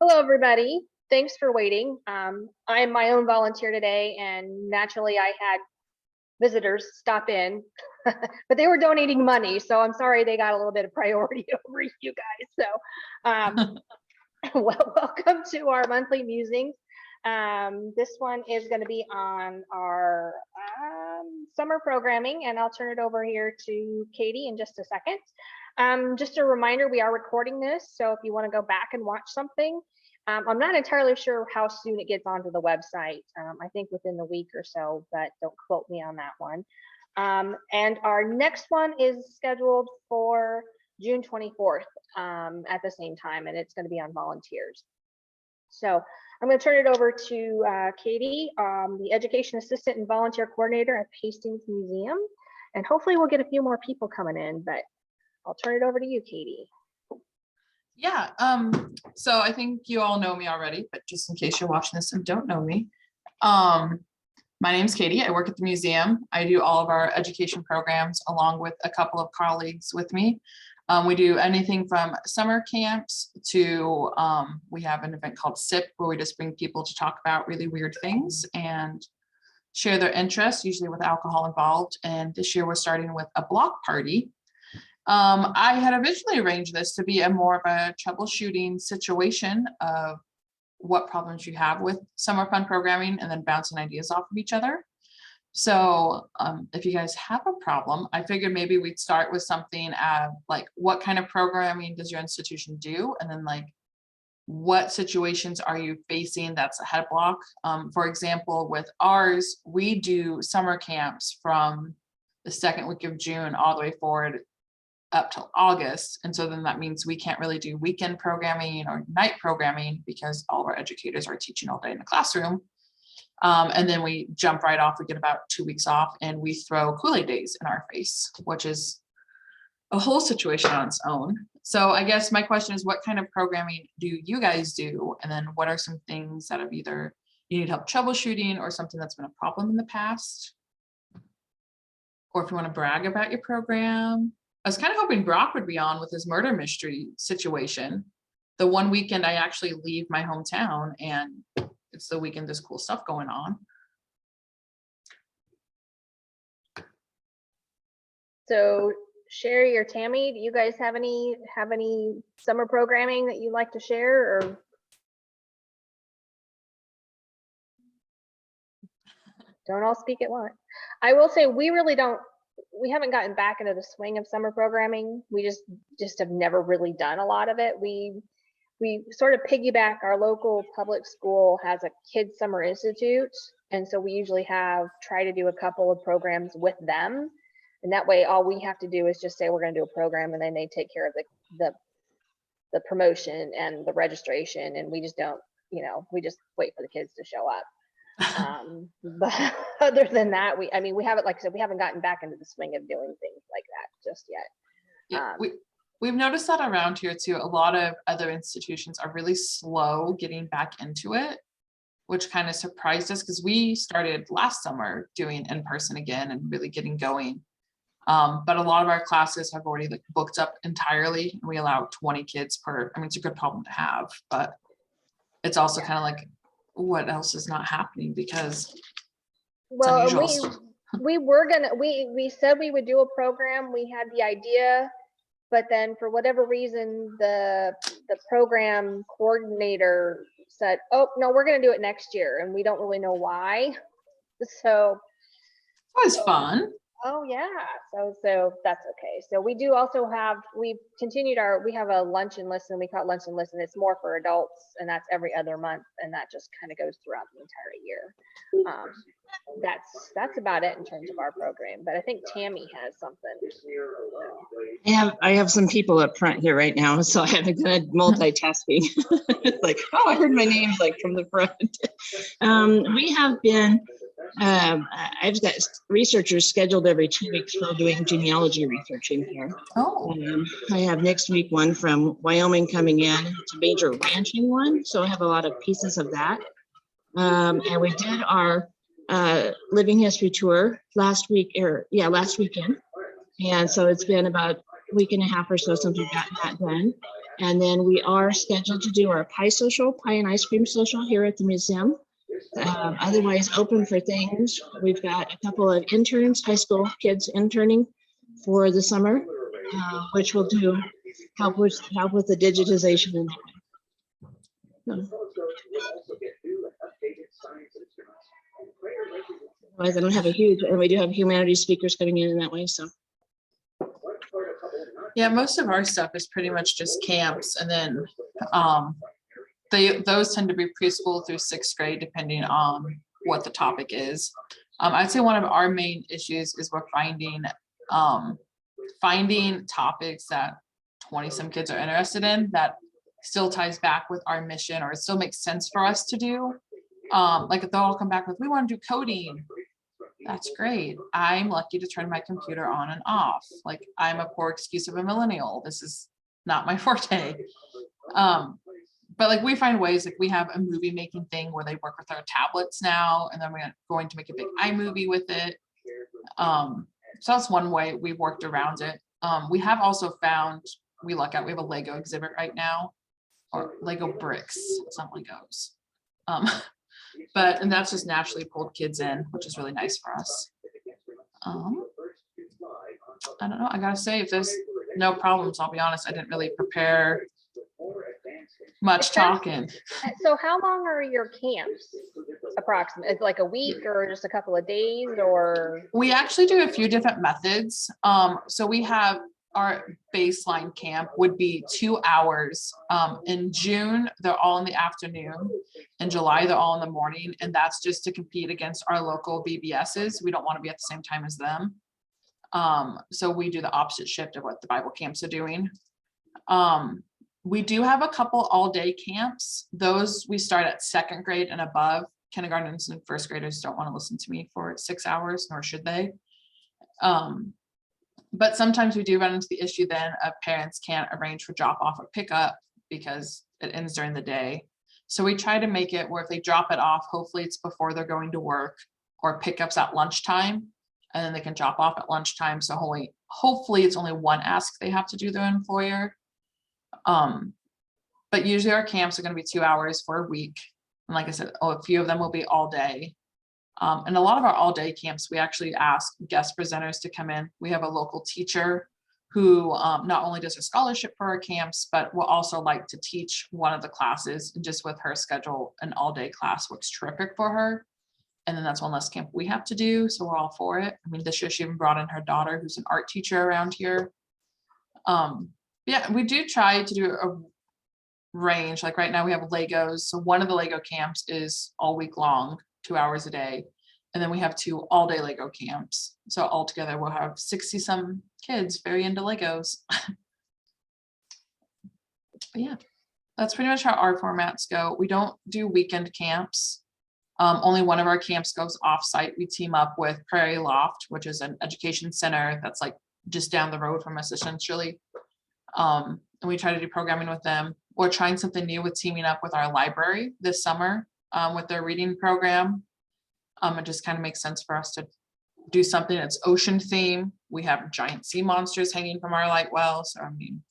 Hello, everybody. Thanks for waiting. I'm my own volunteer today, and naturally I had visitors stop in, but they were donating money, so I'm sorry they got a little bit of priority over you guys. So welcome to our monthly musings. This one is going to be on our summer programming, and I'll turn it over here to Katie in just a second. Just a reminder, we are recording this, so if you want to go back and watch something, I'm not entirely sure how soon it gets onto the website. I think within the week or so, but don't quote me on that one. And our next one is scheduled for June 24th at the same time, and it's going to be on volunteers. So I'm going to turn it over to Katie, the Education Assistant and Volunteer Coordinator at Hastings Museum. And hopefully we'll get a few more people coming in, but I'll turn it over to you, Katie. Yeah, so I think you all know me already, but just in case you're watching this and don't know me, my name's Katie. I work at the museum. I do all of our education programs along with a couple of colleagues with me. We do anything from summer camps to we have an event called SIP where we just bring people to talk about really weird things and share their interests, usually with alcohol involved. And this year we're starting with a block party. I had originally arranged this to be a more of a troubleshooting situation of what problems you have with summer fun programming and then bouncing ideas off of each other. So if you guys have a problem, I figured maybe we'd start with something like what kind of programming does your institution do? And then like what situations are you facing that's a head block? For example, with ours, we do summer camps from the second week of June all the way forward up till August. And so then that means we can't really do weekend programming or night programming because all of our educators are teaching all day in the classroom. And then we jump right off, we get about 2 weeks off and we throw Kool-Aid days in our face, which is a whole situation on its own. So I guess my question is, what kind of programming do you guys do? And then what are some things that have either you need help troubleshooting or something that's been a problem in the past? Or if you want to brag about your program. I was kind of hoping Brock would be on with his murder mystery situation. The one weekend I actually leave my hometown and it's the weekend there's cool stuff going on. So Sherry or Tammy, do you guys have any summer programming that you'd like to share, or? Don't all speak at once. I will say we haven't gotten back into the swing of summer programming. We just have never really done a lot of it. We sort of piggyback. Our local public school has a kids summer institute, and so we usually try to do a couple of programs with them, and that way all we have to do is just say we're going to do a program, and then they take care of the promotion and the registration, and we just don't, we just wait for the kids to show up. But other than that, we haven't, like I said, we haven't gotten back into the swing of doing things like that just yet. Yeah, we've noticed that around here too. A lot of other institutions are really slow getting back into it, which kind of surprised us because we started last summer doing in person again and really getting going. But a lot of our classes have already booked up entirely, and we allow 20 kids per. I mean, it's a good problem to have, but it's also kind of like, what else is not happening because well we said we would do a program. We had the idea, but then for whatever reason the program coordinator said, oh no, we're going to do it next year, and we don't really know why. So it was fun. Oh yeah, so that's okay. So we do also have, we have a lunch and listen. We call it lunch and listen. It's more for adults, and that's every other month, and that just kind of goes throughout the entire year. That's about it in terms of our program. But I think Tammy has something. I have some people up front here right now, so I haven't done multitasking. It's like, oh, I heard my name like from the front. We have been. I've got researchers scheduled every 2 weeks for doing genealogy research in here. Oh. I have next week one from Wyoming coming in. It's a major ranching one, so I have a lot of pieces of that. And we did our living history tour last weekend. And so it's been about a week and a half or so since we've gotten that done. And then we are scheduled to do our pie social, pie and ice cream social here at the museum. Otherwise open for things. We've got a couple of interns, high school kids interning for the summer, which will do help with the digitization. Otherwise, I don't have a huge, and we do have humanities speakers coming in that way. So Yeah, most of our stuff is pretty much just camps, and then those tend to be preschool through 6th grade, depending on what the topic is. I'd say one of our main issues is we're finding topics that 20-some kids are interested in that still ties back with our mission, or it still makes sense for us to do. Like if they'll all come back with, we want to do coding. That's great. I'm lucky to turn my computer on and off. Like, I'm a poor excuse of a millennial. This is not my forte. But like, we find ways, like we have a movie making thing where they work with our tablets now, and then we're going to make a big iMovie with it. So that's one way we've worked around it. We have also found, we have a Lego exhibit right now, or Lego bricks, it's not Legos. And that's just naturally pulled kids in, which is really nice for us. I don't know, I gotta say, if there's no problems, I'll be honest, I didn't really prepare much talking. So how long are your camps approximately? It's like a week or just a couple of days, or? We actually do a few different methods. So we have our baseline camp would be 2 hours. In June, they're all in the afternoon. In July, they're all in the morning. And that's just to compete against our local BBSs. We don't want to be at the same time as them. So we do the opposite shift of what the Bible camps are doing. We do have a couple all-day camps. Those we start at 2nd grade and above. Kindergartners and 1st graders don't want to listen to me for 6 hours, nor should they. But sometimes we do run into the issue then of parents can't arrange for drop off or pickup because it ends during the day. So we try to make it where if they drop it off, hopefully it's before they're going to work, or pickups at lunchtime, and then they can drop off at lunchtime. So hopefully it's only one ask they have to do their employer. But usually our camps are going to be 2 hours for a week. And like I said, a few of them will be all day. And a lot of our all-day camps, we actually ask guest presenters to come in. We have a local teacher who not only does a scholarship for our camps, but will also like to teach one of the classes. And just with her schedule, an all-day class works terrific for her. And then that's one less camp we have to do. So we're all for it. I mean, this year she even brought in her daughter, who's an art teacher around here. Yeah, we do try to do a range. Like right now we have Legos. So one of the Lego camps is all week long, 2 hours a day. And then we have 2 all-day Lego camps. So altogether we'll have 60-some kids very into Legos. But yeah, that's pretty much how our formats go. We don't do weekend camps. Only one of our camps goes off-site. We team up with Prairie Loft, which is an education center that's like just down the road from us essentially. And we try to do programming with them. We're trying something new with teaming up with our library this summer with their reading program. It just kind of makes sense for us to do something that's ocean theme. We have giant sea monsters hanging from our light well. So I mean,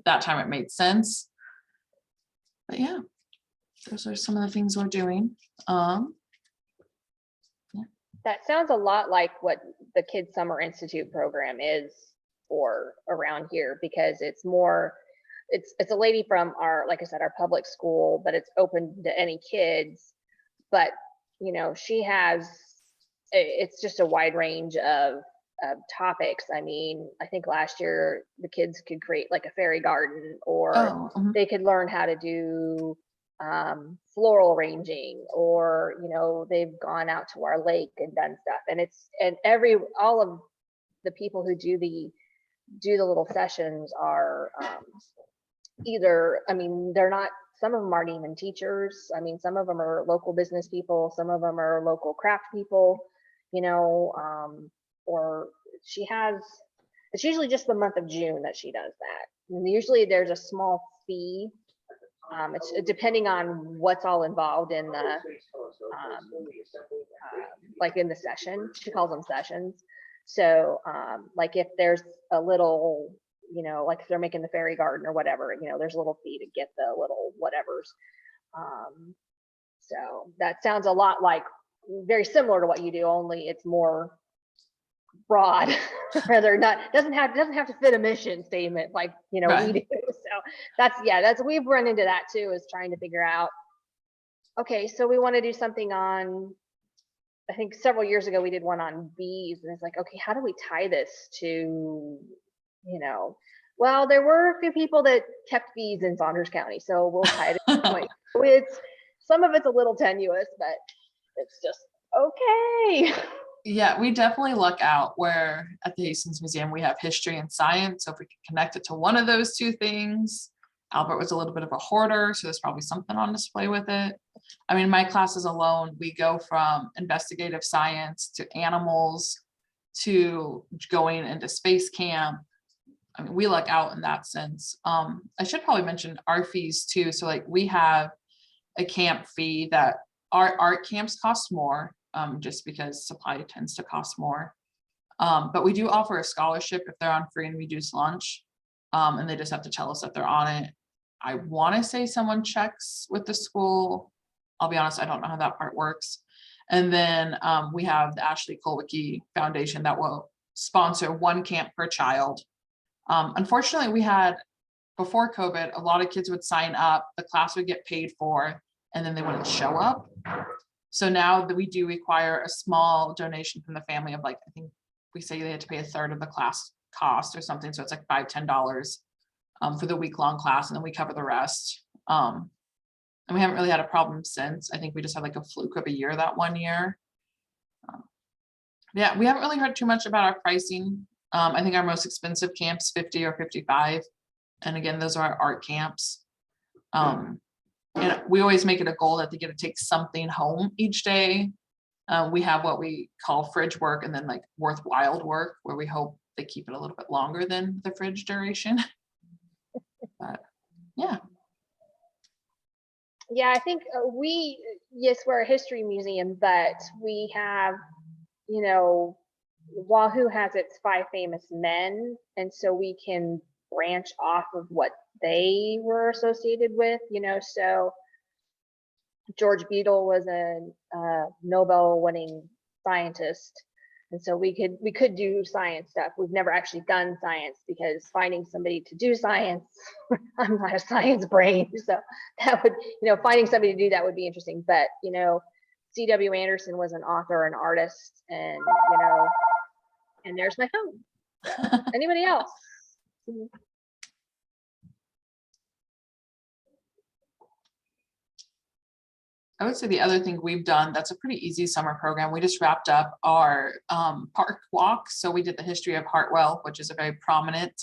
that time it made sense. But yeah, those are some of the things we're doing. That sounds a lot like what the Kids Summer Institute program is for around here, because it's more, it's a lady from our, like I said, our public school, but it's open to any kids. But you know, she has, it's just a wide range of topics. I mean, I think last year the kids could create like a fairy garden, or they could learn how to do floral arranging, or you know, they've gone out to our lake and done stuff. And it's, and all of the people who do the little sessions are either, I mean, they're not, some of them aren't even teachers. I mean, some of them are local business people, some of them are local craft people, you know, or she has, it's usually just the month of June that she does that. And usually there's a small fee. It's depending on what's all involved in the, like in the session, she calls them sessions. So like if there's a little you know, like if they're making the fairy garden or whatever, you know, there's a little fee to get the little whatevers. So that sounds a lot like, very similar to what you do, only it's more broad. Rather not, doesn't have to fit a mission statement like, you know, we Right. do. So that's we've run into that too, is trying to figure out, okay, so we want to do something on, I think several years ago we did one on bees, and it's like, okay, how do we tie this to, you know, well, there were a few people that kept bees in Saunders County, so we'll tie it to this point. It's, some of it's a little tenuous, but it's just okay. Yeah, we definitely look out where at the Hastings Museum, we have history and science. So if we can connect it to one of those two things. Albert was a little bit of a hoarder, so there's probably something on display with it. I mean, my classes alone, we go from investigative science to animals to going into space camp. I mean, we luck out in that sense. I should probably mention our fees too. So like we have a camp fee that our art camps cost more, just because supply tends to cost more. But we do offer a scholarship if they're on free and reduced lunch. And they just have to tell us that they're on it. I want to say someone checks with the school. I'll be honest, I don't know how that part works. And then we have the Ashley Kulwicki Foundation that will sponsor one camp per child. Unfortunately, we had, before COVID, a lot of kids would sign up, the class would get paid for, and then they wouldn't show up. So now that we do require a small donation from the family of like, I think we say they had to pay a third of the class cost or something. So it's like $5-10 for the week-long class, and then we cover the rest. And we haven't really had a problem since. I think we just had like a fluke of a year that one year. Yeah, we haven't really heard too much about our pricing. I think our most expensive camps 50 or 55. And again, those are our art camps. And we always make it a goal that they get to take something home each day. We have what we call fridge work and then like worthwhile work, where we hope they keep it a little bit longer than the fridge duration. But yeah. Yeah, I think yes, we're a history museum, but we have, you know, Wahoo has its 5 famous men, and so we can branch off of what they were associated with, you know. So George Beadle was a Nobel-winning scientist, and so we could do science stuff. We've never actually done science because finding somebody to do science, I'm not a science brain, so that would, you know, finding somebody to do that would be interesting. But you know, C.W. Anderson was an author, an artist, and you know, and there's my phone. Anybody else? I would say the other thing we've done that's a pretty easy summer program, we just wrapped up our park walk. So we did the history of Hartwell, which is a very prominent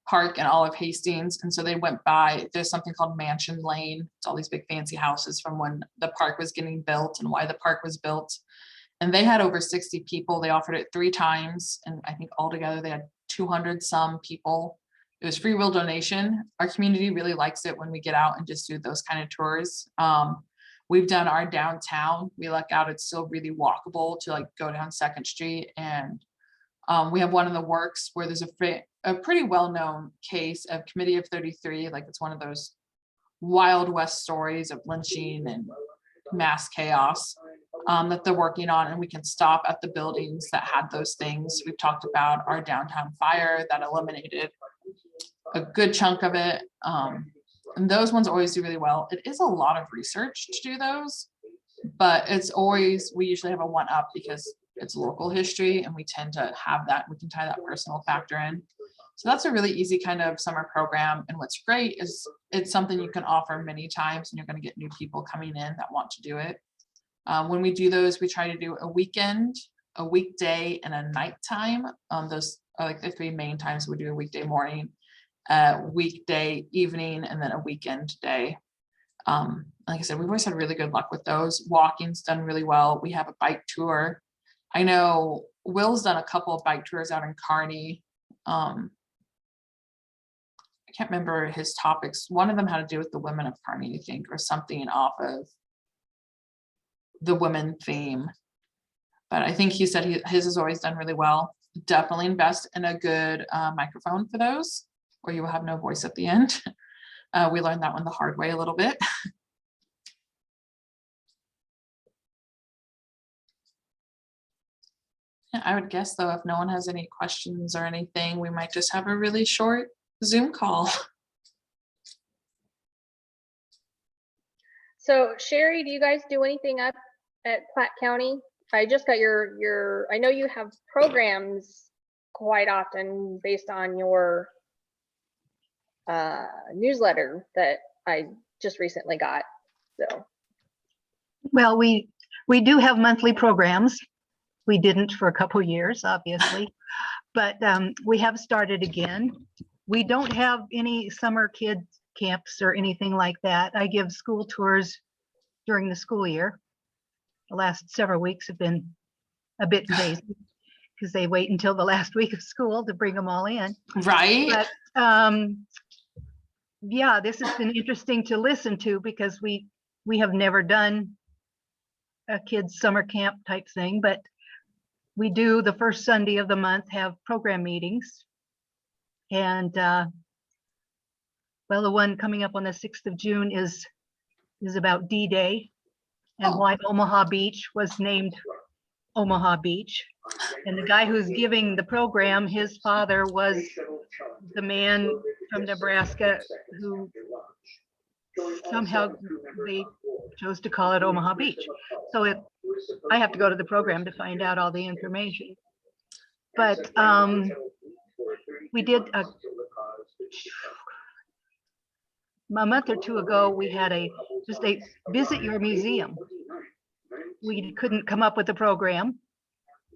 park in all of Hastings. And so they went by, there's something called Mansion Lane. It's all these big fancy houses from when the park was getting built and why the park was built. And they had over 60 people. They offered it 3 times. And I think altogether they had 200 some people. It was free will donation. Our community really likes it when we get out and just do those kind of tours. We've done our downtown. We luck out, it's still really walkable to like go down 2nd Street. And we have one in the works where there's a pretty well-known case of Committee of 33. Like it's one of those Wild West stories of lynching and mass chaos that they're working on. And we can stop at the buildings that had those things. We've talked about our downtown fire that eliminated a good chunk of it. And those ones always do really well. It is a lot of research to do those, but it's always, we usually have a 1-up because it's local history and we tend to have that, we can tie that personal factor in. So that's a really easy kind of summer program. And what's great is it's something you can offer many times and you're going to get new people coming in that want to do it. When we do those, we try to do a weekend, a weekday, and a nighttime. Those are like the 3 main times we do: a weekday morning, weekday evening, and then a weekend day. Like I said, we've always had really good luck with those. Walking's done really well. We have a bike tour. I know Will's done a couple of bike tours out in Kearney. I can't remember his topics. One of them had to do with the women of Kearney, I think, or something off of the women theme. But I think he said his has always done really well. Definitely invest in a good microphone for those. or you will have no voice at the end. We learned that one the hard way a little bit. Yeah, I would guess though, if no one has any questions or anything, we might just have a really short Zoom call. So Sherry, do you guys do anything up at Platte County? I just got your, I know you have programs quite often based on your newsletter that I just recently got, so. Well, we do have monthly programs. We didn't for a couple years, obviously, but we have started again. We don't have any summer kids camps or anything like that. I give school tours during the school year. The last several weeks have been a bit crazy because they wait until the last week of school to bring them all in. Right. But yeah, this has been interesting to listen to because we have never done a kids summer camp type thing, but we do the first Sunday of the month have program meetings. And well, the one coming up on the 6th of June is about D-Day and why Omaha Beach was named Omaha Beach. And the guy who's giving the program, his father was the man from Nebraska who somehow they chose to call it Omaha Beach. So I have to go to the program to find out all the information. But we did a month or two ago, we had just a visit your museum. We couldn't come up with a program,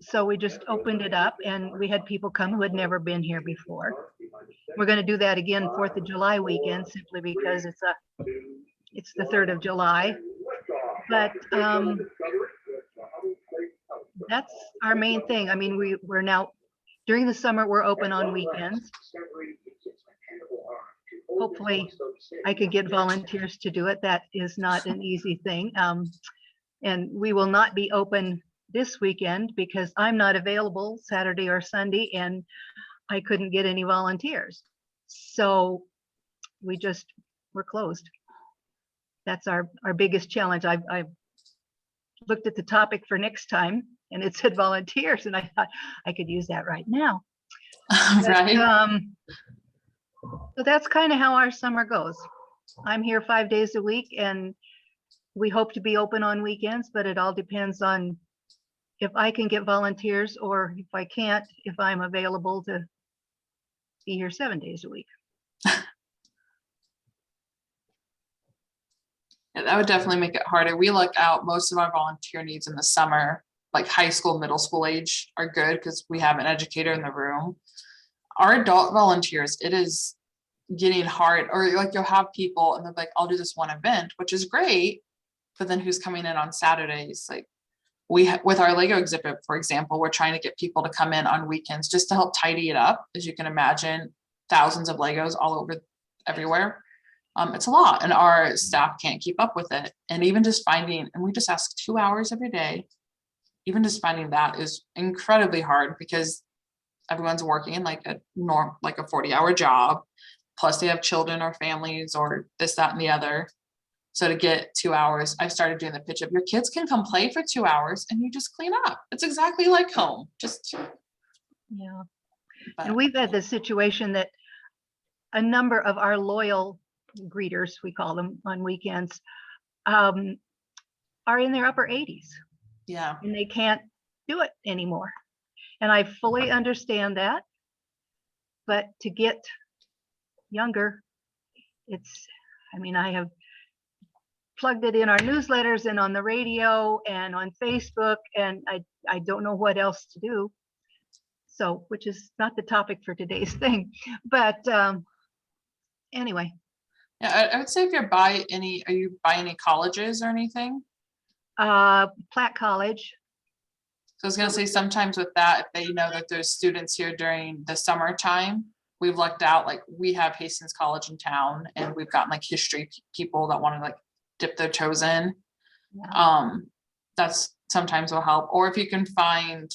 so we just opened it up and we had people come who had never been here before. We're going to do that again 4th of July weekend simply because it's the 3rd of July. But that's our main thing. I mean, we're now during the summer, we're open on weekends. Hopefully I could get volunteers to do it. That is not an easy thing. And we will not be open this weekend because I'm not available Saturday or Sunday and I couldn't get any volunteers. So we're closed. That's our biggest challenge. I've looked at the topic for next time and it said volunteers and I thought I could use that right now. Right. So that's kind of how our summer goes. I'm here 5 days a week and we hope to be open on weekends, but it all depends on if I can get volunteers or if I can't, if I'm available to be here 7 days a week. Yeah, that would definitely make it harder. We look out most of our volunteer needs in the summer, like high school, middle school age are good because we have an educator in the room. Our adult volunteers, it is getting hard, or like you'll have people and they're like, I'll do this one event, which is great. But then who's coming in on Saturdays? Like with our Lego exhibit, for example, we're trying to get people to come in on weekends just to help tidy it up. As you can imagine, thousands of Legos all over everywhere. It's a lot and our staff can't keep up with it. And even just finding, and we just ask 2 hours every day, even just finding that is incredibly hard because everyone's working like a 40-hour job. Plus they have children or families or this, that, and the other. So to get 2 hours, I've started doing the pitch of your kids can come play for 2 hours and you just clean up. It's exactly like home. Yeah. But, And we've had this situation that a number of our loyal greeters, we call them on weekends, are in their upper 80s. yeah. And they can't do it anymore. And I fully understand that. But to get younger, I have plugged it in our newsletters and on the radio and on Facebook, and I don't know what else to do. So, which is not the topic for today's thing, but anyway. Yeah, I would say if are you by any colleges or anything? Platte College. So I was gonna say sometimes with that, if they know that there's students here during the summertime, we've lucked out, like we have Hastings College in town and we've gotten like history people that want to like dip their toes in. Yeah. That's sometimes will help. Or if you can find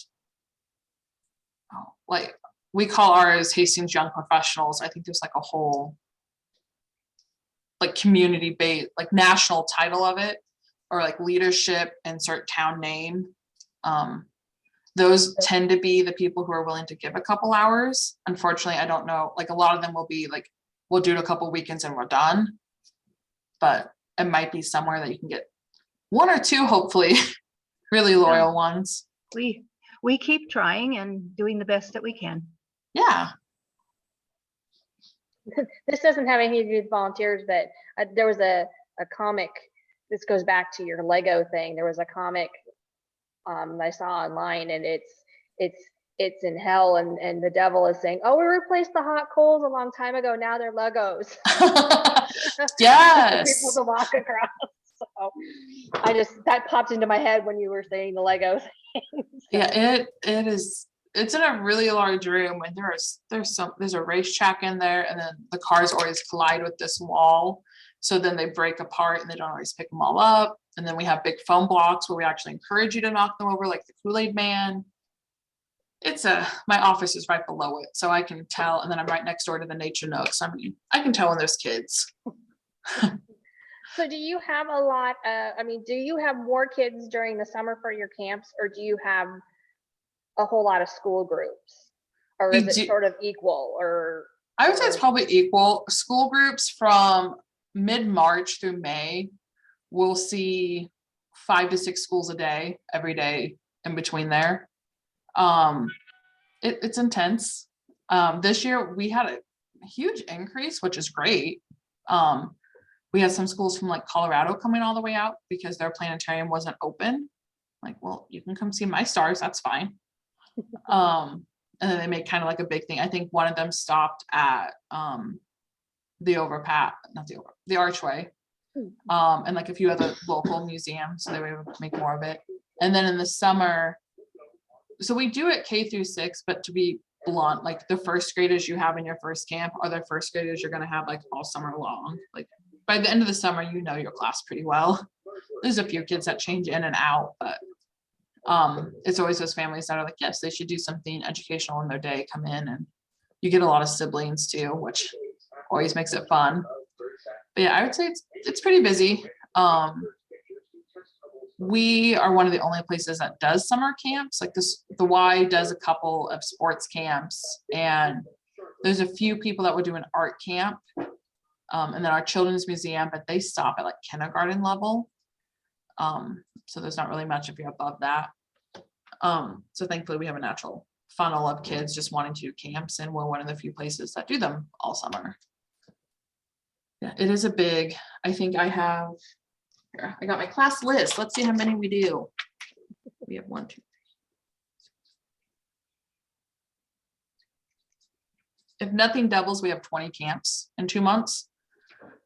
like we call ours Hastings Young Professionals. I think there's like a whole like community based, like national title of it, or like leadership, insert town name. Those tend to be the people who are willing to give a couple hours. Unfortunately, I don't know, like a lot of them will be like, we'll do it a couple weekends and we're done. But it might be somewhere that you can get one or two, hopefully, really loyal ones. We keep trying and doing the best that we can. Yeah. This doesn't have anything to do with volunteers, but there was a comic. This goes back to your Lego thing. There was a comic I saw online, and it's in hell, and the devil is saying, "Oh, we replaced the hot coals a long time ago. Now they're Legos." Yes. People to walk across. So that popped into my head when you were saying the Legos. Yeah, it is. It's in a really large room, and there's a racetrack in there, and then the cars always collide with this wall. So then they break apart, and they don't always pick them all up. And then we have big foam blocks where we actually encourage you to knock them over, like the Kool-Aid Man. My office is right below it, so I can tell. And then I'm right next door to the Nature Nooks. I mean, I can tell when there's kids. So do you have a lot, do you have more kids during the summer for your camps, or do you have a whole lot of school groups? Or is it sort of equal? Or I would say it's probably equal. School groups from mid-March through May, we'll see 5 to 6 schools a day, every day in between there. It's intense. This year we had a huge increase, which is great. We had some schools from like Colorado coming all the way out because their planetarium wasn't open. Like, well, you can come see my stars, that's fine. And then they made kind of like a big thing. I think one of them stopped at the archway, and like a few other local museums, so they were able to make more of it. And then in the summer, so we do it K-6, but to be blunt, like the first graders you have in your first camp are the first graders you're going to have like all summer long. Like by the end of the summer, you know your class pretty well. There's a few kids that change in and out, but it's always those families that are like, yes, they should do something educational in their day, come in, and you get a lot of siblings too, which always makes it fun. But yeah, I would say it's pretty busy. We are one of the only places that does summer camps. Like this, the Y does a couple of sports camps, and there's a few people that would do an art camp. And then our children's museum, but they stop at like kindergarten level. So there's not really much if you're above that. So thankfully we have a natural funnel of kids just wanting to do camps, and we're one of the few places that do them all summer. Yeah, it is a big, I think I have, here, I got my class list. Let's see how many we do. We have 1, 2, 3. If nothing doubles, we have 20 camps in 2 months.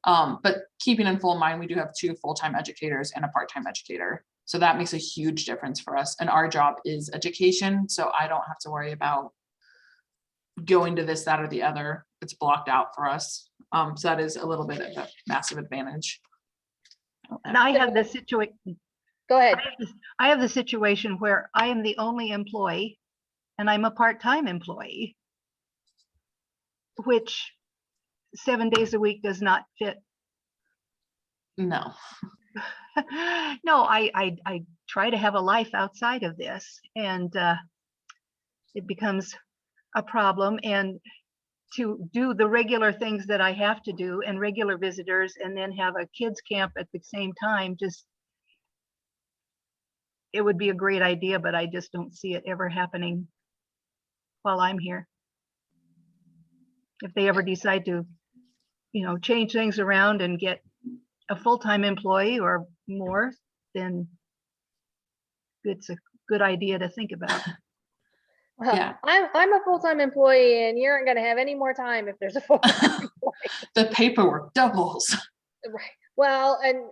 But keeping in full mind, we do have 2 full-time educators and a part-time educator. So that makes a huge difference for us. And our job is education. So I don't have to worry about going to this, that, or the other. It's blocked out for us. So that is a little bit of a massive advantage. And I have the situation. Go ahead. I have the situation where I am the only employee and I'm a part-time employee, which 7 days a week does not fit. No. No, I try to have a life outside of this, and it becomes a problem. And to do the regular things that I have to do and regular visitors, and then have a kids camp at the same time, it would be a great idea, but I just don't see it ever happening while I'm here. If they ever decide to, change things around and get a full-time employee or more, then it's a good idea to think about. Well, Yeah. I'm a full-time employee, and you aren't going to have any more time if there's a full-time employee. The paperwork doubles. Right. Well, and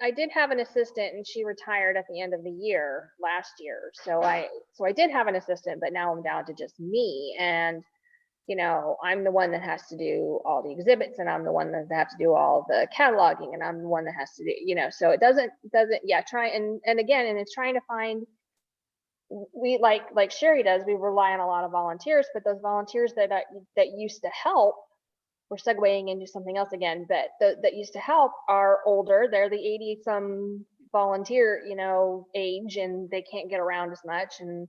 I did have an assistant, and she retired at the end of the year last year. So I did have an assistant, but now I'm down to just me. And I'm the one that has to do all the exhibits, and I'm the one that has to do all the cataloging, and I'm the one that has to do, so it doesn't, yeah, try and again, and it's trying to find we like Sherry does, we rely on a lot of volunteers, but those volunteers that used to help, we're segueing into something else again, but that used to help are older. They're the 80 some volunteer, age, and they can't get around as much. And,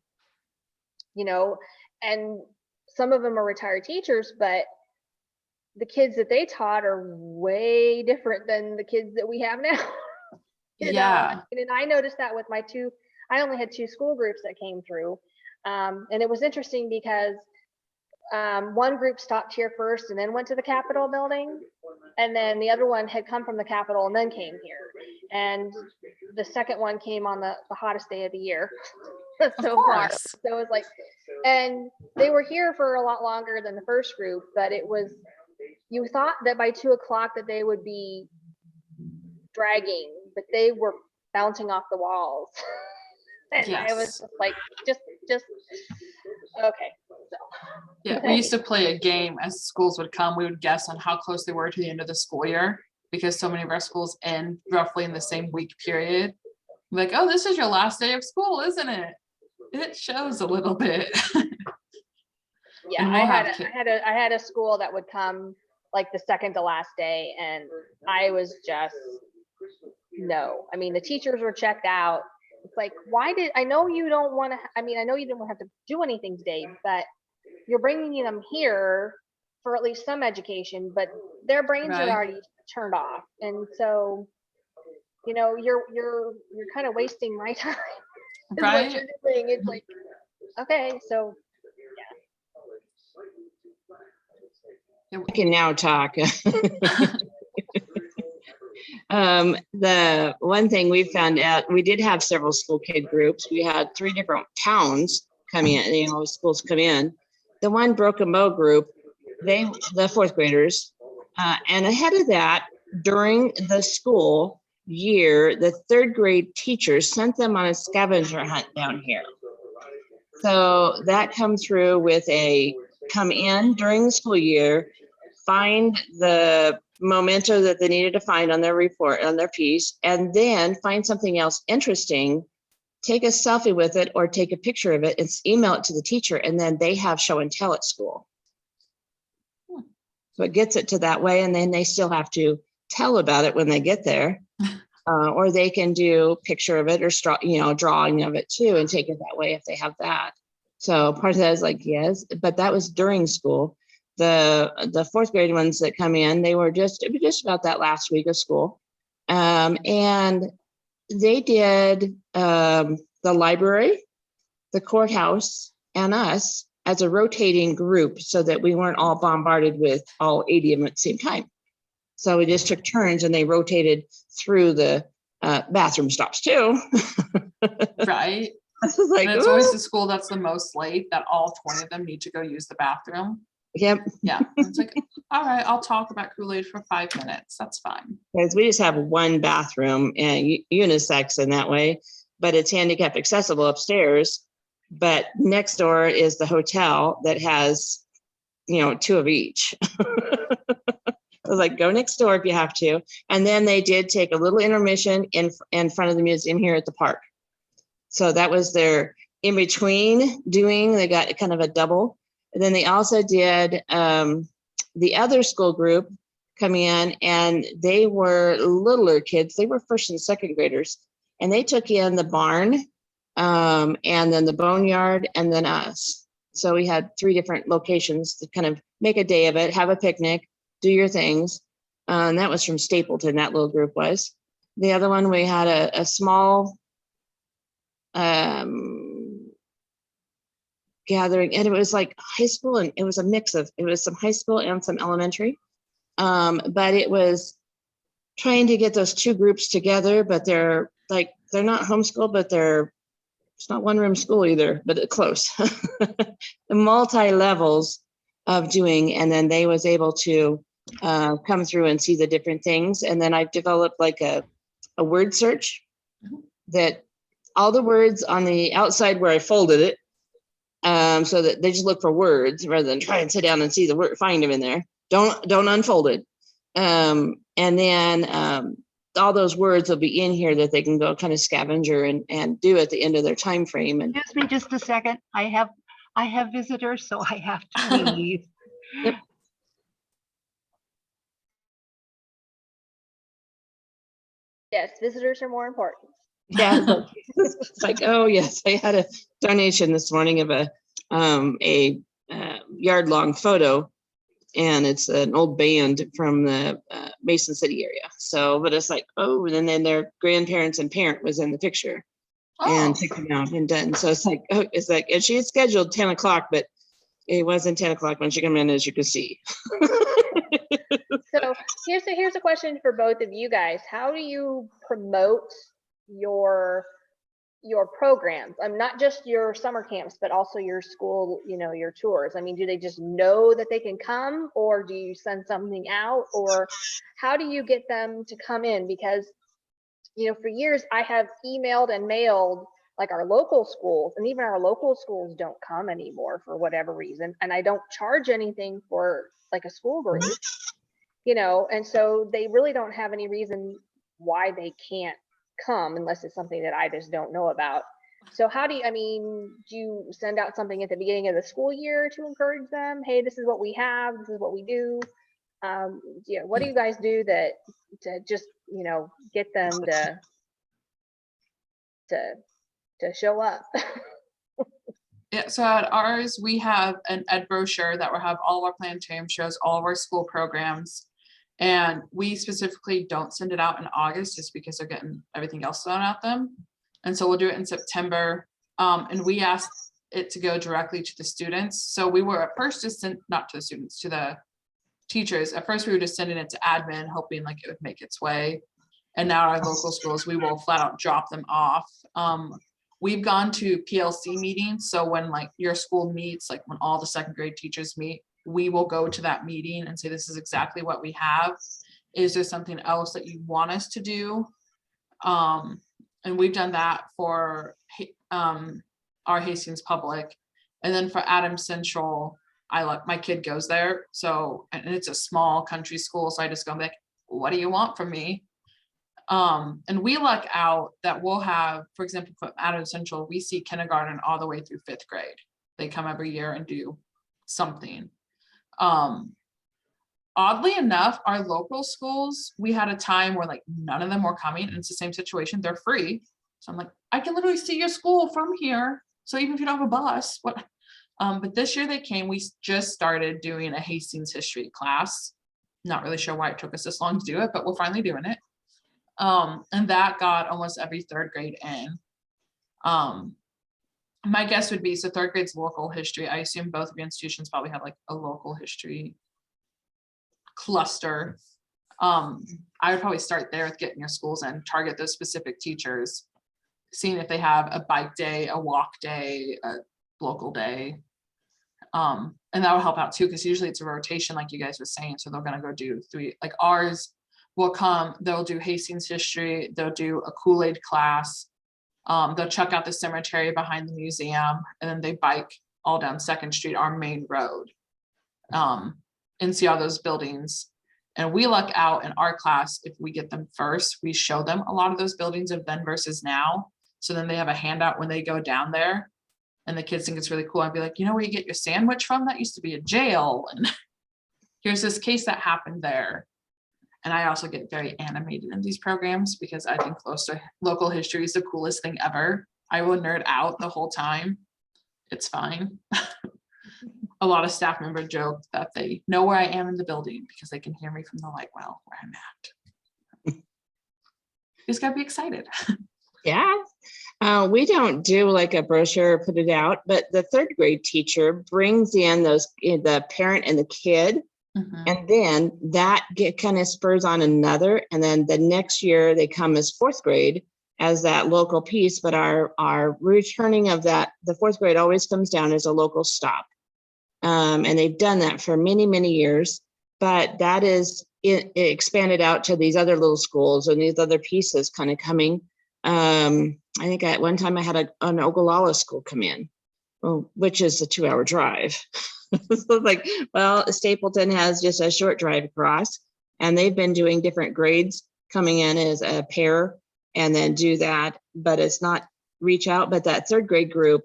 and some of them are retired teachers, but the kids that they taught are way different than the kids that we have now. Yeah. And I noticed that with I only had 2 school groups that came through. And it was interesting because one group stopped here first and then went to the Capitol building. And then the other one had come from the Capitol and then came here. And the second one came on the hottest day of the year so far. So it was like, and they were here for a lot longer than the first group, but you thought that by 2 o'clock that they would be dragging, but they were bouncing off the walls. And Yes. I was just like, just okay. So. Yeah, we used to play a game as schools would come. We would guess on how close they were to the end of the school year because so many of our schools end roughly in the same week period. Like, oh, this is your last day of school, isn't it? It shows a little bit. Yeah, I had a school that would come like the second to last day, and I was just no. I mean, the teachers were checked out. It's like, I know you don't want to. I mean, I know you didn't have to do anything today, but you're bringing them here for at least some education, but their brains are already turned off, and so you're kind of wasting my time. Right. What you're doing. It's like, okay, so I can now talk. The one thing we found out, we did have several school kid groups. We had 3 different towns come in, schools come in. The one Broken Bow group, the 4th graders, and ahead of that, during the school year, the 3rd grade teachers sent them on a scavenger hunt down here. So that come through with come in during the school year, find the memento that they needed to find on their report, on their piece, and then find something else interesting, take a selfie with it or take a picture of it and email it to the teacher, and then they have show and tell at school. So it gets it to that way, and then they still have to tell about it when they get there. Or they can do a picture of it or drawing of it too and take it that way if they have that. So part of that is like, yes, but that was during school. The 4th grade ones that come in, it was just about that last week of school. And they did the library, the courthouse, and us as a rotating group so that we weren't all bombarded with all 80 of them at the same time. So we just took turns and they rotated through the bathroom stops too. Right. Like, and it's always the school that's the most late that all 20 of them need to go use the bathroom. Yep. Yeah. It's like, all right, I'll talk about Kool-Aid for 5 minutes. That's fine. Because we just have one bathroom and unisex in that way, but it's handicap accessible upstairs. But next door is the hotel that has, 2 of each. I was like, go next door if you have to. And then they did take a little intermission in front of the museum here at the park. So that was their in between doing, they got kind of a double. And then they also did the other school group come in, and they were littler kids. They were 1st and 2nd graders, and they took in the barn and then the boneyard and then us. So we had 3 different locations to kind of make a day of it, have a picnic, do your things. And that was from Stapleton, that little group was. The other one, we had a small gathering, and it was like high school, and it was a mix of, it was some high school and some elementary. But it was trying to get those 2 groups together, but they're not homeschooled, but it's not one room school either, but it's close. The multi-levels of doing, and then they was able to come through and see the different things. And then I've developed like a word search that all the words on the outside where I folded it, so that they just look for words rather than try and sit down and see the word, find them in there. Don't unfold it. And then all those words will be in here that they can go kind of scavenger and do at the end of their time frame. And Excuse me just a second. I have visitors, so I have to leave. Yep. Yes, visitors are more important. yeah, it's like, oh yes, I had a donation this morning of a yard long photo, and it's an old band from the Mason City area. So, but it's like, oh, and then their grandparents and parent was in the picture and took them out and done. So it's like, oh, it's like, and she had scheduled 10 o'clock, but it wasn't 10 o'clock when she came in, as you can see. So here's a question for both of you guys. How do you promote your programs? I'm not just your summer camps, but also your school, your tours. I mean, do they just know that they can come, or do you send something out, or how do you get them to come in? Because, for years I have emailed and mailed like our local schools, and even our local schools don't come anymore for whatever reason. And I don't charge anything for like a school group, and so they really don't have any reason why they can't come unless it's something that I just don't know about. So how do you send out something at the beginning of the school year to encourage them? Hey, this is what we have, this is what we do. What do you guys do to just, get them to show up? Yeah, so at ours, we have an ed brochure that will have all of our planetarium shows, all of our school programs. And we specifically don't send it out in August just because they're getting everything else thrown at them. And so we'll do it in September. And we asked it to go directly to the students. So we were at first just not to the students, to the teachers. At first we were just sending it to admin, hoping like it would make its way. And now our local schools, we will flat out drop them off. We've gone to PLC meetings. So when like your school meets, like when all the second grade teachers meet, we will go to that meeting and say, this is exactly what we have. Is there something else that you want us to do? And we've done that for our Hastings Public. And then for Adams Central, my kid goes there. So, and it's a small country school. So I just go like, what do you want from me? And we luck out that we'll have, for example, for Adams Central, we see kindergarten all the way through 5th grade. They come every year and do something. Oddly enough, our local schools, we had a time where like none of them were coming, and it's the same situation. They're free. So I'm like, I can literally see your school from here. So even if you don't have a bus, what? But this year they came, we just started doing a Hastings history class. Not really sure why it took us this long to do it, but we're finally doing it. And that got almost every 3rd grade in. My guess would be, so 3rd grade's local history. I assume both of your institutions probably have like a local history cluster. I would probably start there with getting your schools in, target those specific teachers, seeing if they have a bike day, a walk day, a local day. And that will help out too, because usually it's a rotation, like you guys were saying. So they're going to go do 3, like ours will come, they'll do Hastings history, they'll do a Kool-Aid class. They'll check out the cemetery behind the museum, and then they bike all down 2nd Street, our main road, and see all those buildings. And we luck out in our class, if we get them first, we show them a lot of those buildings of then versus now. So then they have a handout when they go down there, and the kids think it's really cool. I'd be like, you know where you get your sandwich from? That used to be a jail. And here's this case that happened there. And I also get very animated in these programs because I think local history is the coolest thing ever. I will nerd out the whole time. It's fine. A lot of staff members joke that they know where I am in the building because they can hear me from the light well where I'm at. You just gotta be excited. Yeah. We don't do like a brochure or put it out, but the 3rd grade teacher brings in the parent and the kid. Mm-hmm. And then that kind of spurs on another. And then the next year they come as 4th grade as that local piece. But our returning of that, the 4th grade always comes down as a local stop. And they've done that for many, many years. But that is it expanded out to these other little schools and these other pieces kind of coming. I think at one time I had an Ogallala school come in, which is a 2-hour drive. So like, well, Stapleton has just a short drive across, and they've been doing different grades coming in as a pair and then do that, but it's not reach out. But that third grade group,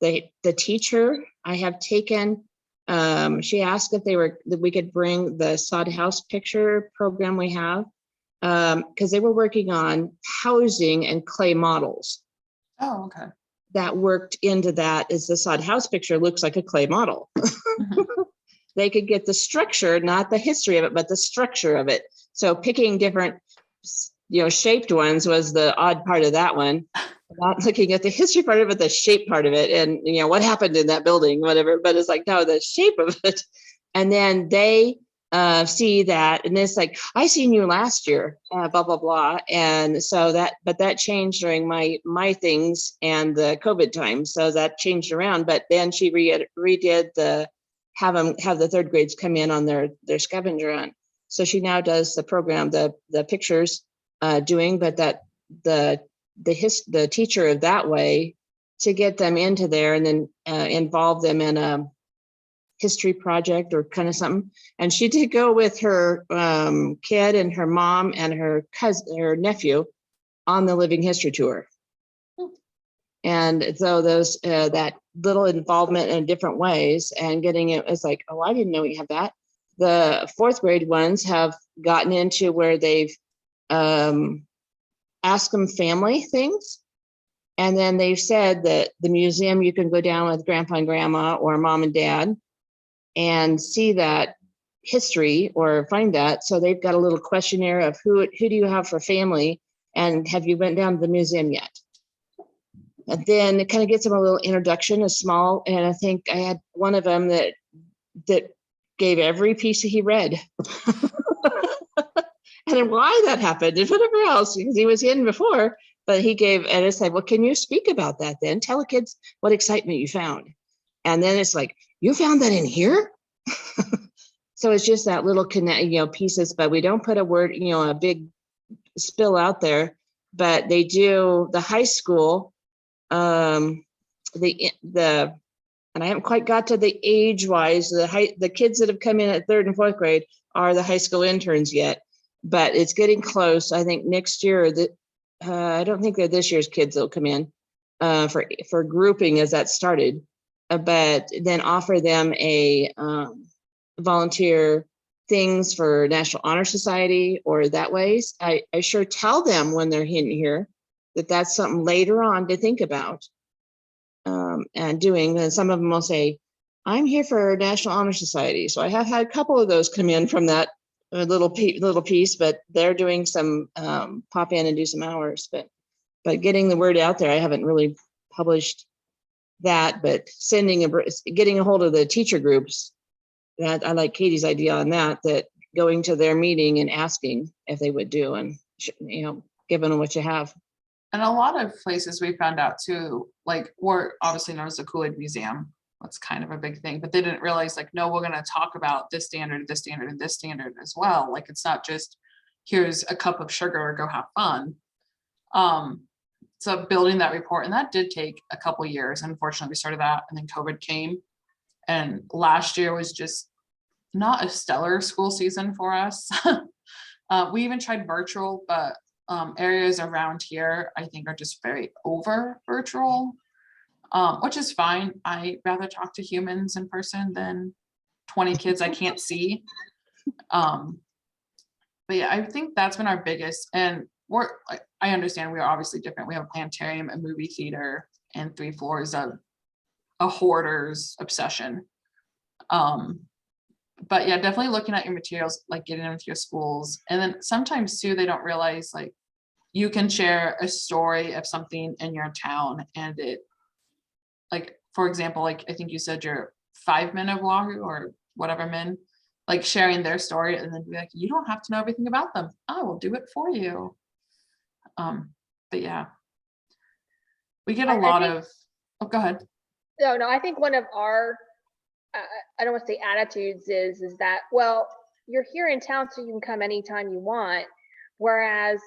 the teacher I have taken, she asked if that we could bring the sod house picture program we have, because they were working on housing and clay models. Oh, okay. That worked into that is the sod house picture looks like a clay model. They could get the structure, not the history of it, but the structure of it. So picking different, shaped ones was the odd part of that one. Not looking at the history part of it, the shape part of it, and what happened in that building, whatever. But it's like, no, the shape of it. And then they see that, and it's like, I seen you last year, blah blah blah. And so that changed during my things and the COVID time, so that changed around. But then she redid the have the third grades come in on their scavenger hunt. So she now does the program, the pictures doing, but that the teacher of that way to get them into there and then involve them in a history project or kind of something. And she did go with her kid and her mom and her cousin, her nephew, on the living history tour. And so those that little involvement in different ways and getting it's like, oh, I didn't know you have that. The fourth grade ones have gotten into where they've asked them family things. And then they've said that the museum, you can go down with grandpa and grandma or mom and dad and see that history or find that. So they've got a little questionnaire of who do you have for family and have you went down to the museum yet? And then it kind of gets them a little introduction, a small, and I think I had one of them that gave every piece that he read. And then why that happened and whatever else, because he was in before, but he gave, and I said, well, can you speak about that then? Tell the kids what excitement you found. And then it's like, you found that in here? So it's just that little connect, pieces, but we don't put a word, a big spill out there, but they do the high school, and I haven't quite got to the age wise, the kids that have come in at 3rd and 4th grade are the high school interns yet, but it's getting close. I think next year I don't think they're this year's kids that'll come in for grouping as that started, but then offer them a volunteer things for National Honor Society or that ways. I sure tell them when they're in here that that's something later on to think about and doing. And some of them will say, I'm here for National Honor Society. So I have had a couple of those come in from that little piece, but they're doing some pop in and do some hours. But getting the word out there, I haven't really published that, but getting a hold of the teacher groups. That I like Katie's idea on that going to their meeting and asking if they would do, and giving them what you have. And a lot of places we found out too, like we're obviously known as the Kool-Aid Museum. That's kind of a big thing, but they didn't realize like, no, we're going to talk about this standard, this standard, and this standard as well. Like it's not just here's a cup of sugar or go have fun. So building that report, and that did take a couple of years. Unfortunately, we started that and then COVID came. And last year was just not a stellar school season for us. We even tried virtual, but areas around here, I think, are just very over virtual, which is fine. I rather talk to humans in person than 20 kids I can't see. But yeah, I think that's been our biggest, and I understand we are obviously different. We have a planetarium, a movie theater, and 3 floors of a hoarder's obsession. But yeah, definitely looking at your materials, like getting them into your schools. And then sometimes too, they don't realize like you can share a story of something in your town and it, like, for example, like I think you said your 5-minute vlog or whatever men, like sharing their story and then be like, you don't have to know everything about them. I will do it for you. But yeah, we get a lot of, oh, go ahead. No, I think one of our, I don't want to say attitudes is that, well, you're here in town, so you can come anytime you want. Whereas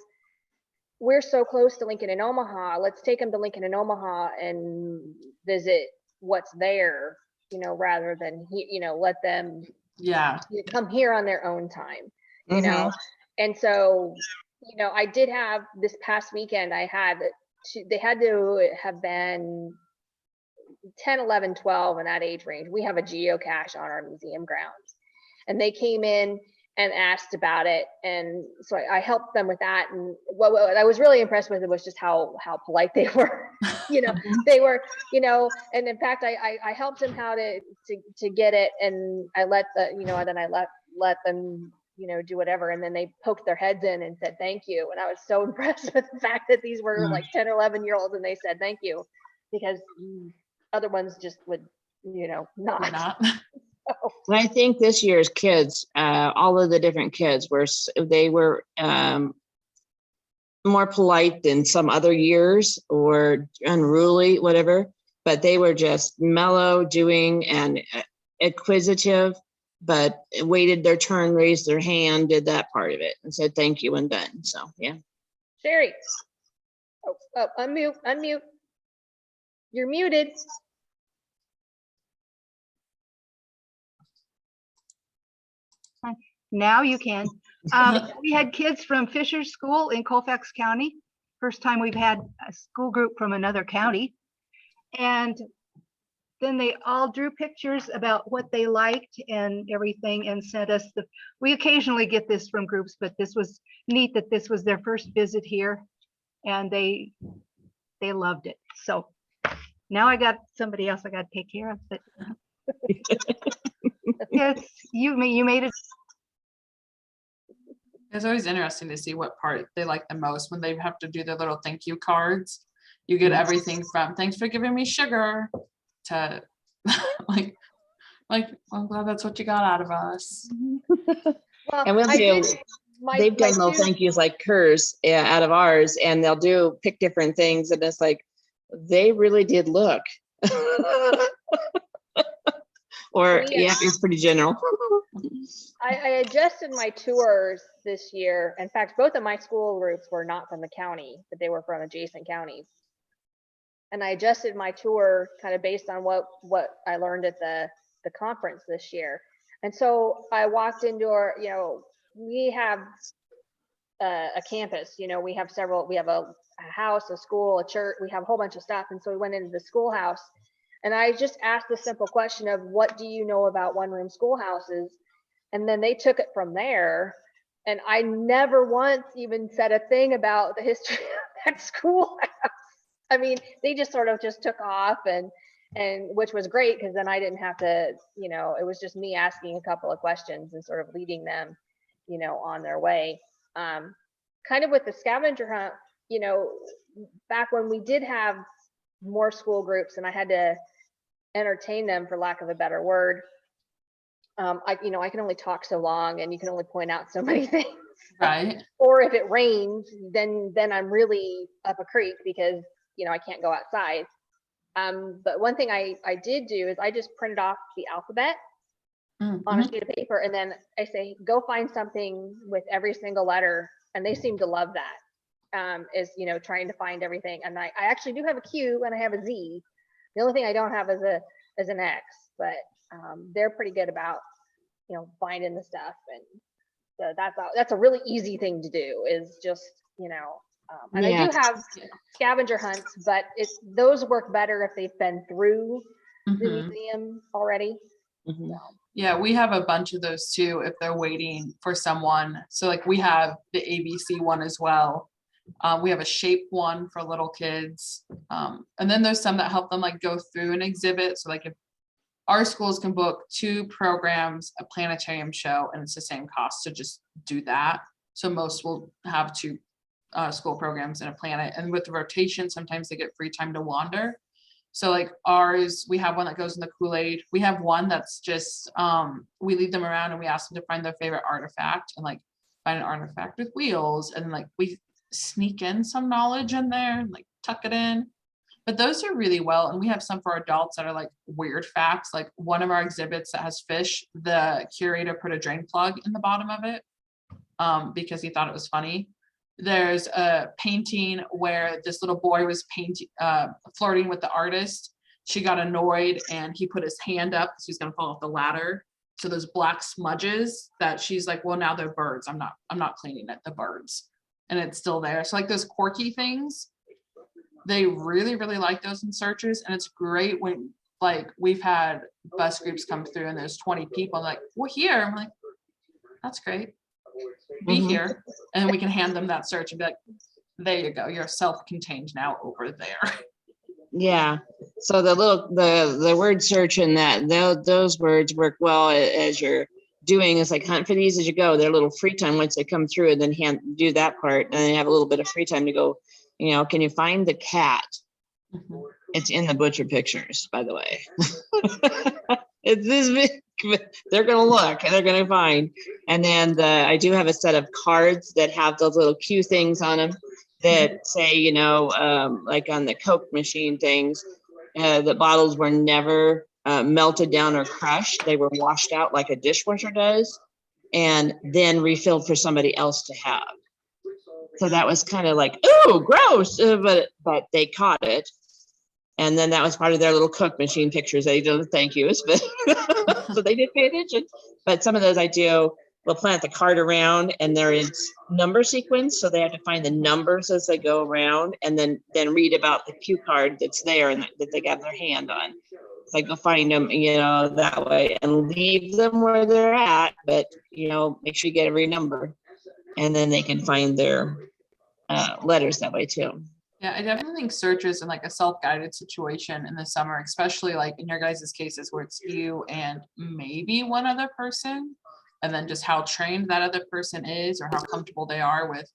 we're so close to Lincoln and Omaha, let's take them to Lincoln and Omaha and visit what's there, rather than, let them come here on their own time, And so you know, I did have this past weekend, they had to have been 10, 11, 12 in that age range. We have a geocache on our museum grounds. And they came in and asked about it. And so I helped them with that. And what I was really impressed with it was just how polite they were. You know, they were, you know, and in fact, I helped them how to get it. And I let then I let them, you know, do whatever. And then they poked their heads in and said, thank you. And I was so impressed with the fact that these were like 10 or 11-year-olds and they said, thank you, because other ones just would, you know, not. And I think this year's kids, all of the different kids they were more polite than some other years or unruly, whatever, but they were just mellow doing and acquisitive, but waited their turn, raised their hand, did that part of it and said thank you and done. So yeah. Sherry. Oh, unmute. You're muted. Now you can. We had kids from Fisher School in Colfax County. First time we've had a school group from another county. And then they all drew pictures about what they liked and everything and sent us we occasionally get this from groups, but this was neat that this was their first visit here and they loved it. So now I got somebody else I got to take care of, but yes, you made it. It's always interesting to see what part they like the most when they have to do their little thank you cards. You get everything from thanks for giving me sugar to like I'm glad that's what you got out of us. Well, And they've done little thank yous like Karr's out of ours, and they'll pick different things, and it's like they really did look. Or yeah, it's pretty general. I adjusted my tours this year. In fact, both of my school groups were not from the county, but they were from adjacent counties. And I adjusted my tour kind of based on what I learned at the conference this year. And so I walked into our, you know, we have a campus, you know, we have a house, a school, a church, we have a whole bunch of stuff. And so we went into the schoolhouse and I just asked the simple question of what do you know about one-room schoolhouses? And then they took it from there. And I never once even said a thing about the history of that schoolhouse. I mean, they just sort of just took off and which was great because then I didn't have to, you know, it was just me asking a couple of questions and sort of leading them, you know, on their way. Kind of with the scavenger hunt, you know, back when we did have more school groups and I had to entertain them, for lack of a better word, I can only talk so long and you can only point out so many things. Right. Or if it rains, then I'm really up a creek because, you know, I can't go outside. But one thing I did do is I just printed off the alphabet on a sheet of paper. And then I say, go find something with every single letter. And they seem to love that, is, you know, trying to find everything. And I actually do have a Q and I have a Z. The only thing I don't have is an X, but they're pretty good about, you know, finding the stuff. And so that's a really easy thing to do, is just, you know, and I do have scavenger hunts, but those work better if they've been through the museum already. So. Yeah, we have a bunch of those too if they're waiting for someone. So like we have the ABC one as well. We have a shape one for little kids. And then there's some that help them like go through an exhibit. So like if our schools can book 2 programs, a planetarium show, and it's the same cost to just do that. So most will have 2 school programs and a planet. And with the rotation, sometimes they get free time to wander. So like ours, we have one that goes in the Kool-Aid. We have one that's just, we lead them around and we ask them to find their favorite artifact and like find an artifact with wheels. And like we sneak in some knowledge in there and like tuck it in. But those are really well. And we have some for adults that are like weird facts. Like one of our exhibits that has fish, the curator put a drain plug in the bottom of it because he thought it was funny. There's a painting where this little boy was flirting with the artist. She got annoyed and he put his hand up because he's gonna fall off the ladder. So those black smudges that she's like, well, now they're birds. I'm not cleaning it, the birds. and it's still there. So like those quirky things, they really, really like those in searches. And it's great when like we've had bus groups come through and there's 20 people like, we're here. I'm like, that's great. Be here. And we can hand them that search and be like, there you go. You're self-contained now over there. Yeah. So the word search and those words work well as you're doing is like hunt for these as you go. They're a little free time once they come through, and then do that part, and then you have a little bit of free time to go, can you find the cat? It's in the butcher pictures, by the way. It's this big. They're gonna look and they're gonna find. And then I do have a set of cards that have those little cue things on them that say, like on the Coke machine things, the bottles were never melted down or crushed. They were washed out like a dishwasher does, and then refilled for somebody else to have. So that was kind of like, oh, gross, but they caught it. And then that was part of their little Coke machine pictures. They did thank yous, but so they did pay attention. But some of those I do, we'll plant the card around, and there is number sequence. So they have to find the numbers as they go around, and then read about the cue card that's there and that they got their hand on. It's like they'll find them, that way, and leave them where they're at. But, make sure you get every number, and then they can find their letters that way too. Yeah, I definitely think searches in like a self-guided situation in the summer, especially like in your guys' cases where it's you and maybe one other person, and then just how trained that other person is or how comfortable they are with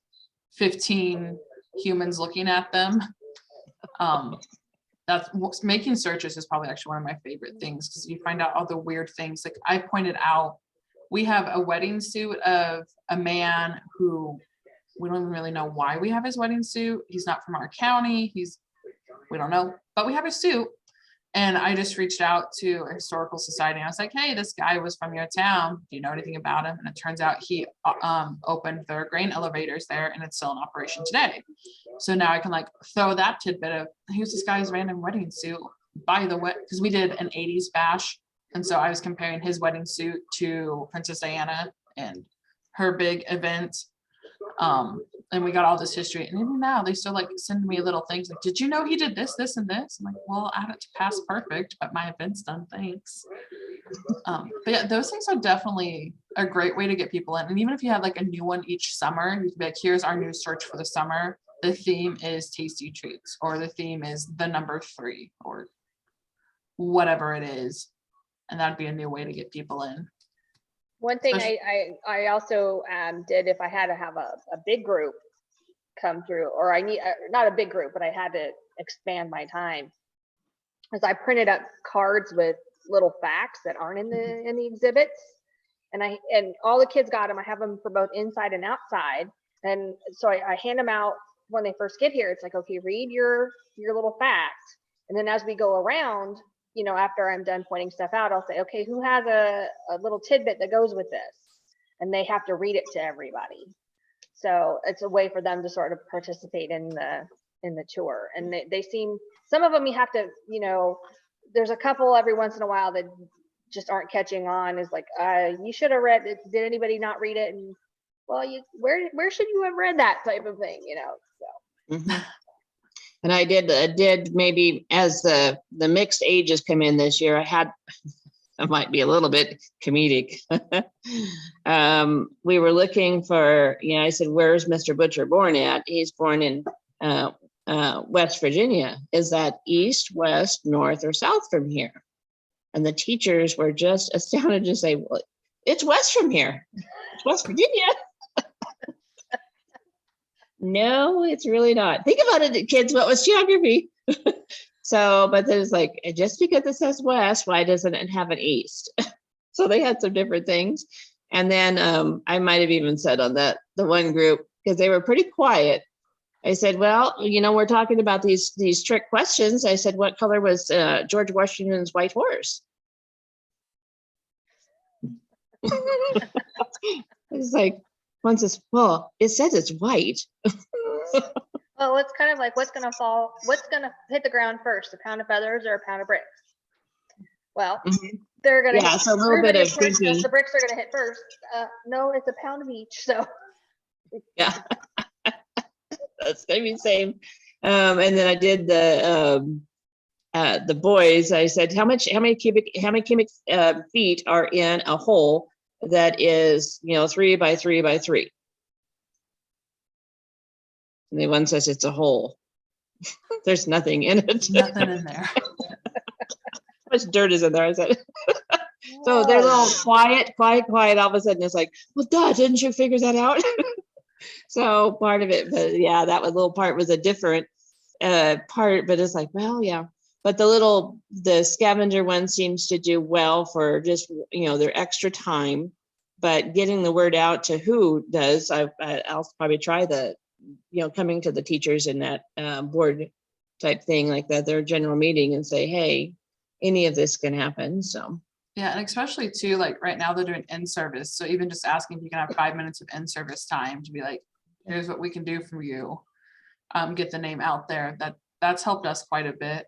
15 humans looking at them. That's making searches is probably actually one of my favorite things, because you find out all the weird things. Like I pointed out, we have a wedding suit of a man who we don't even really know why we have his wedding suit. He's not from our county. We don't know, but we have a suit. And I just reached out to a historical society. I was like, hey, this guy was from your town. Do you know anything about him? And it turns out he opened their grain elevators there, and it's still in operation today. So now I can like throw that tidbit of, here's this guy's random wedding suit. By the way, because we did an 80s bash. And so I was comparing his wedding suit to Princess Diana and her big event. And we got all this history, and even now they still like send me little things like, did you know he did this, this, and this? I'm like, well, add it to past perfect, but my event's done, thanks. But yeah, those things are definitely a great way to get people in. And even if you have like a new one each summer, you can be like, here's our new search for the summer. The theme is tasty treats, or the theme is the number 3, or whatever it is. And that'd be a new way to get people in. One thing I also did, if I had to have a big group come through, or I need not a big group, but I had to expand my time, is I printed up cards with little facts that aren't in the exhibits, and all the kids got them. I have them for both inside and outside, and so I hand them out when they first get here. It's like, okay, read your little fact, and then as we go around, after I'm done pointing stuff out, I'll say, okay, who has a little tidbit that goes with this? And they have to read it to everybody. So it's a way for them to sort of participate in the tour. And they seem, some of them you have to, there's a couple every once in a while that just aren't catching on. Is like, you should have read it. Did anybody not read it? And well, where should you have read that type of thing, so. Mm-hmm. And I did maybe as the mixed ages come in this year, I might be a little bit comedic. We were looking for, I said, where's Mr. Butcher born at? He's born in West Virginia. Is that east, west, north, or south from here? And the teachers were just astounded to say, well, it's west from here. It's West Virginia. No, it's really not. Think about it, kids. What was geography? So, but there's like, just because it says west, why doesn't it have an east? So they had some different things. And then I might have even said on the one group, because they were pretty quiet, I said, well, we're talking about these trick questions. I said, what color was George Washington's white horse? It's like, one says, well, it says it's white. Well, it's kind of like, what's going to hit the ground first, a pound of feathers or a pound of bricks? Well, they're going to, yeah, so a little bit of thinking. The bricks are going to hit first. No, it's a pound of each. So yeah. That's gonna be the same. And then I did the boys. I said, how many cubic feet are in a hole that is, 3 by 3 by 3? And the one says it's a hole. There's nothing in it. Nothing in there. How much dirt is in there? I said. So they're a little quiet. All of a sudden, it's like, well, duh, didn't you figure that out? So part of it, but yeah, that little part was a different part, but it's like, well, yeah. But the scavenger one seems to do well for just, their extra time, but getting the word out to who does, I'll probably try coming to the teachers in that board type thing, like that, their general meeting, and say, hey, any of this can happen. So. Yeah, and especially too, like right now they're doing in-service. So even just asking if you can have 5 minutes of in-service time to be like, here's what we can do for you. Get the name out there. That's helped us quite a bit.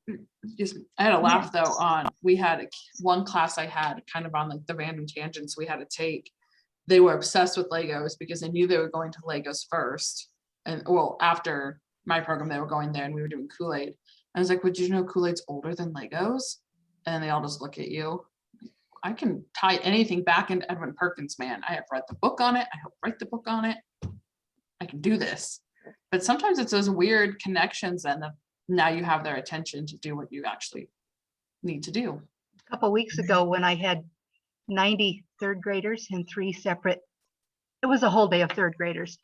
I had a laugh though we had one class I had kind of on like the random tangents we had to take. They were obsessed with Legos because they knew they were going to Legos first. And well, after my program, they were going there and we were doing Kool-Aid. I was like, well, did you know Kool-Aid's older than Legos? And they all just look at you. I can tie anything back into Edwin Perkins, man. I have read the book on it. I helped write the book on it. I can do this. But sometimes it's those weird connections and now you have their attention to do what you actually need to do. A couple weeks ago when I had 90 third graders in 3 separate, it was a whole day of third graders.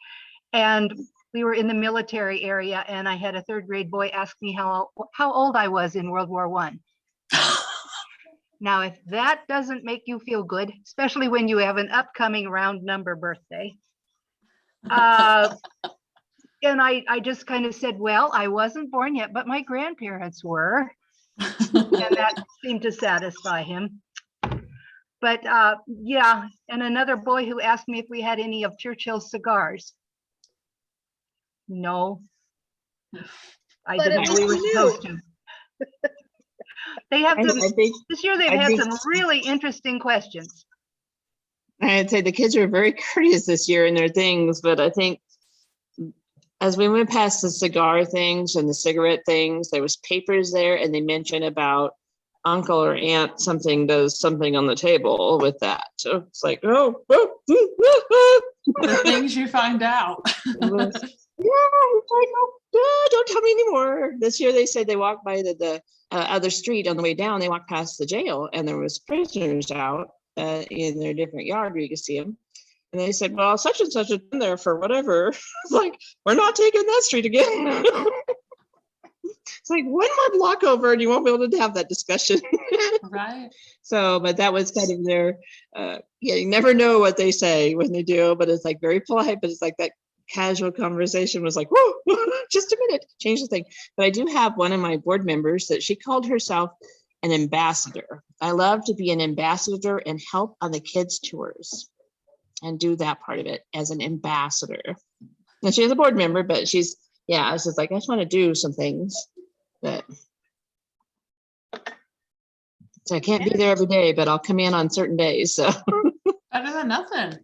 And we were in the military area and I had a 3rd grade boy ask me how old I was in World War I. Now, if that doesn't make you feel good, especially when you have an upcoming round number birthday. And I just kind of said, well, I wasn't born yet, but my grandparents were. And that seemed to satisfy him. But yeah, and another boy who asked me if we had any of Churchill's cigars. No, I didn't know we were supposed to. They have some, this year they've had some really interesting questions. I'd say the kids are very courteous this year in their things, but I think as we went past the cigar things and the cigarette things, there was papers there and they mentioned about uncle or aunt something does something on the table with that. So it's like, the things you find out. Yeah, it's like, don't tell me anymore. This year they said they walked by the other street on the way down. They walked past the jail and there was prisoners out in their different yard where you could see them. And they said, well, such and such is in there for whatever. It's like, we're not taking that street again. It's like one more block over and you won't be able to have that discussion. Right. So, but that was kind of their, you never know what they say when they do, but it's like very polite, but it's like that casual conversation was like, whoa, just a minute, change the thing. But I do have one of my board members that she called herself an ambassador. I love to be an ambassador and help on the kids' tours and do that part of it as an ambassador. And she is a board member, but she's like, I just want to do some things, but so I can't be there every day, but I'll come in on certain days. So better than nothing.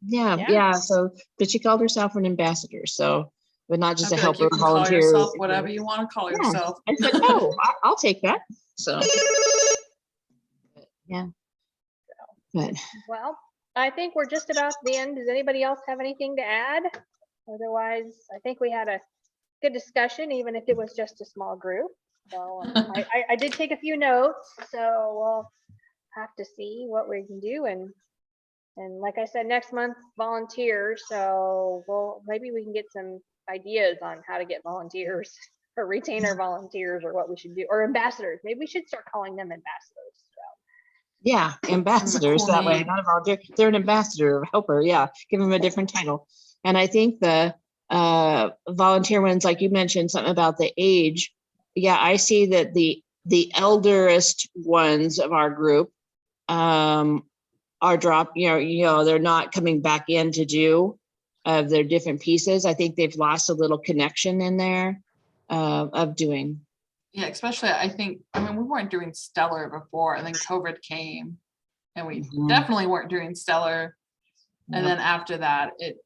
Yeah. So, but she called herself an ambassador. So, but not just a helper, you can volunteer. call yourself whatever you want to call yourself. I said, no, I'll take that. So, yeah. But Well, I think we're just about to the end. Does anybody else have anything to add? Otherwise, I think we had a good discussion, even if it was just a small group. So I did take a few notes, so we'll have to see what we can do. And like I said, next month volunteers. So maybe we can get some ideas on how to get volunteers or retain our volunteers, or what we should do, or ambassadors. Maybe we should start calling them ambassadors. yeah, ambassadors Cool that way. name. Not a volunteer. They're an ambassador or helper. Yeah, give them a different title. And I think the volunteer ones, like you mentioned, something about the age. Yeah, I see that the elderest ones of our group are dropped. They're not coming back in to do their different pieces. I think they've lost a little connection in there of doing. Yeah, especially we weren't doing Stellar before, and then COVID came and we definitely weren't doing Stellar. And then after that, it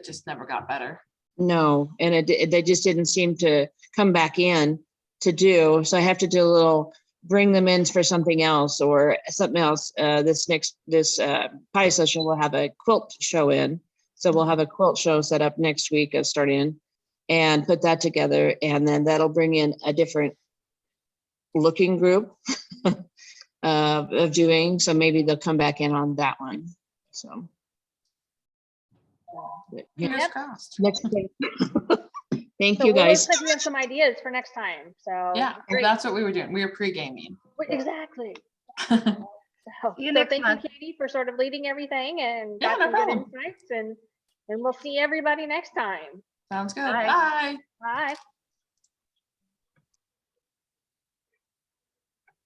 just never got better. No, and they just didn't seem to come back in to do. So I have to do a little, bring them in for something else or something else. This pie session, we'll have a quilt show in. So we'll have a quilt show set up next week of starting and put that together. And then that'll bring in a different looking group of doing. So maybe they'll come back in on that one. So. but, yeah, Fingers Yep. crossed. next thing. Thank So you, we'll guys. put you have some ideas for next time. So Yeah, great. that's what we were doing. We were pre-gaming. Exactly. Yeah, So, See you so next thank month. you, Katie, for sort of leading everything and Yeah, got no some good problem. insights and we'll see everybody next time. sounds good. Bye. Bye. Bye.